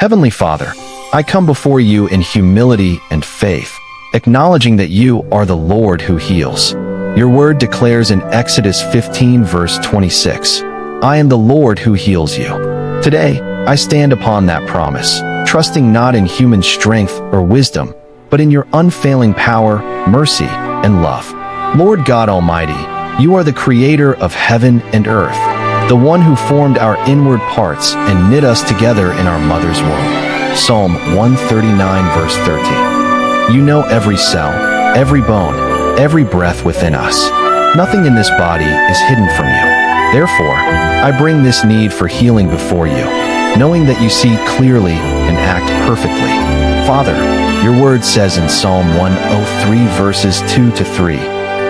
Heavenly Father, I come before you in humility and faith, acknowledging that you are the Lord who heals. Your word declares in Exodus 15 verse 26, I am the Lord who heals you. Today, I stand upon that promise, trusting not in human strength or wisdom, but in your unfailing power, mercy, and love. Lord God Almighty, you are the creator of heaven and earth, the one who formed our inward parts and knit us together in our mother's womb. Psalm 139 verse 13. You know every cell, every bone, every breath within us. Nothing in this body is hidden from you. Therefore, I bring this need for healing before you, knowing that you see clearly and act perfectly. Father, your word says in Psalm 103 verses 2 to 3,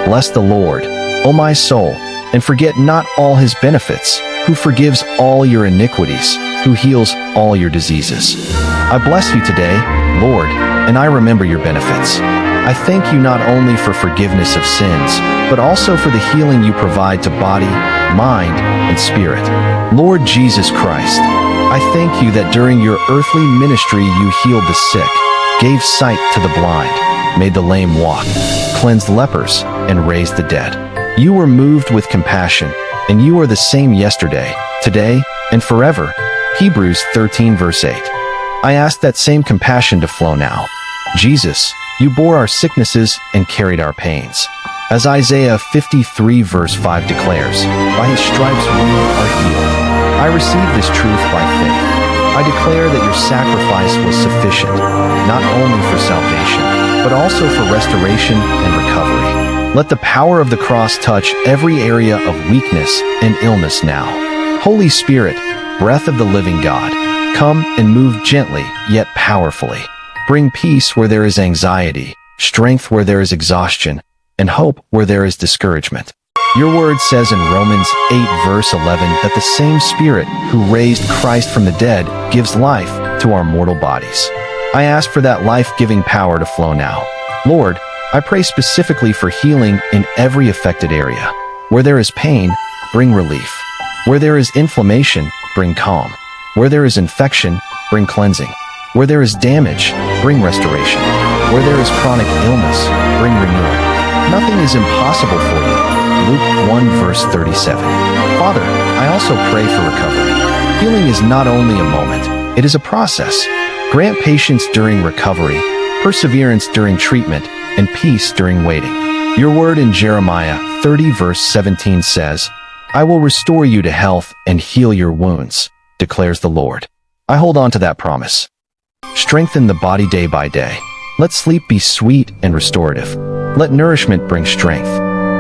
Bless the Lord, O my soul, and forget not all his benefits, who forgives all your iniquities, who heals all your diseases. I bless you today, Lord, and I remember your benefits. I thank you not only for forgiveness of sins, but also for the healing you provide to body, mind, and spirit. Lord Jesus Christ, I thank you that during your earthly ministry you healed the sick, gave sight to the blind, made the lame walk, cleansed lepers, and raised the dead. You were moved with compassion, and you are the same yesterday, today, and forever. Hebrews 13 verse 8. I ask that same compassion to flow now. Jesus, you bore our sicknesses and carried our pains. As Isaiah 53 verse 5 declares, by his stripes we are healed. I receive this truth by faith. I declare that your sacrifice was sufficient, not only for salvation, but also for restoration and recovery. Let the power of the cross touch every area of weakness and illness now. Holy Spirit, breath of the living God, come and move gently yet powerfully. Bring peace where there is anxiety, strength where there is exhaustion, and hope where there is discouragement. Your word says in Romans 8 verse 11 that the same Spirit who raised Christ from the dead gives life to our mortal bodies. I ask for that life-giving power to flow now. Lord, I pray specifically for healing in every affected area. Where there is pain, bring relief. Where there is inflammation, bring calm. Where there is infection, bring cleansing. Where there is damage, bring restoration. Where there is chronic illness, bring renewal. Nothing is impossible for you. Luke 1 verse 37. Father, I also pray for recovery. Healing is not only a moment, it is a process. Grant patience during recovery, perseverance during treatment, and peace during waiting. Your word in Jeremiah 30 verse 17 says, I will restore you to health and heal your wounds, declares the Lord. I hold on to that promise. Strengthen the body day by day. Let sleep be sweet and restorative. Let nourishment bring strength.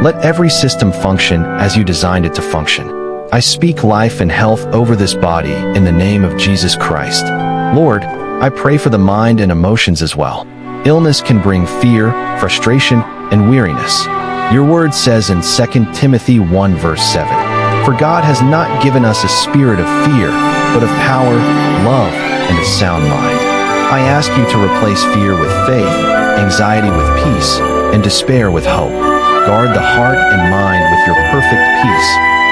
Let every system function as you designed it to function. I speak life and health over this body in the name of Jesus Christ. Lord, I pray for the mind and emotions as well. Illness can bring fear, frustration, and weariness. Your word says in 2 Timothy 1 verse 7, For God has not given us a spirit of fear, but of power, love, and a sound mind. I ask you to replace fear with faith, anxiety with peace, and despair with hope. Guard the heart and mind with your perfect peace,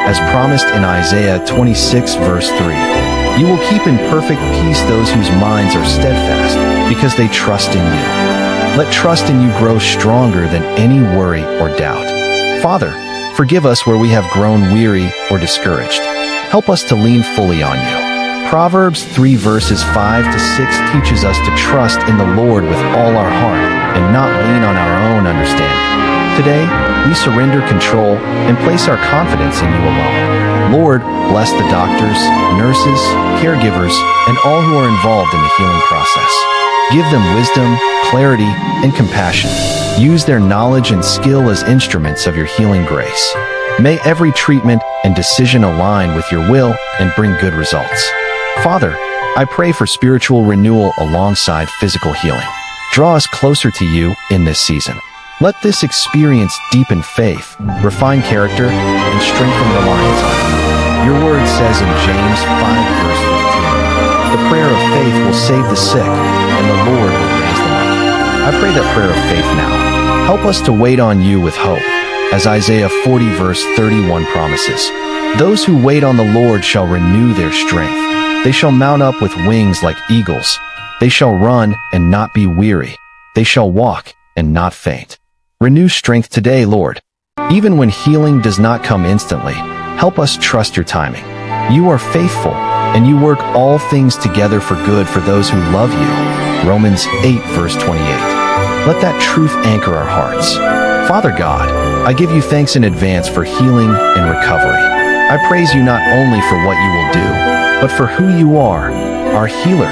as promised in Isaiah 26 verse 3. You will keep in perfect peace those whose minds are steadfast, because they trust in you. Let trust in you grow stronger than any worry or doubt. Father, forgive us where we have grown weary or discouraged. Help us to lean fully on you. Proverbs 3 verses 5 to 6 teaches us to trust in the Lord with all our heart and not lean on our own understanding. Today, we surrender control and place our confidence in you alone. Lord, bless the doctors, nurses, caregivers, and all who are involved in the healing process. Give them wisdom, clarity, and compassion. Use their knowledge and skill as instruments of your healing grace. May every treatment and decision align with your will and bring good results. Father, I pray for spiritual renewal alongside physical healing. Draw us closer to you in this season. Let this experience deepen faith, refine character, and strengthen reliance on you. Your word says in James 5 verse 15, The prayer of faith will save the sick, and the Lord will raise them up. I pray that prayer of faith now. Help us to wait on you with hope, as Isaiah 40 verse 31 promises. Those who wait on the Lord shall renew their strength. They shall mount up with wings like eagles. They shall run and not be weary. They shall walk and not faint. Renew strength today, Lord. Even when healing does not come instantly, help us trust your timing. You are faithful, and you work all things together for good for those who love you. Romans 8, verse 28. Let that truth anchor our hearts. Father God, I give you thanks in advance for healing and recovery. I praise you not only for what you will do, but for who you are, our healer,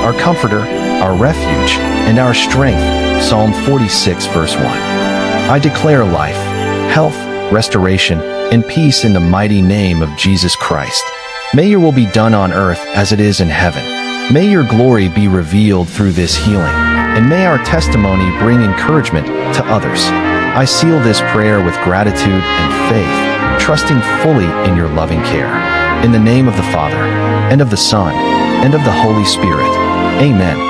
our comforter, our refuge, and our strength. Psalm 46, verse 1. I declare life, health, restoration, and peace in the mighty name of Jesus Christ. May your will be done on earth as it is in heaven. May your glory be revealed through this healing, and may our testimony bring encouragement to others. I seal this prayer with gratitude and faith, trusting fully in your loving care. In the name of the Father, and of the Son, and of the Holy Spirit. Amen.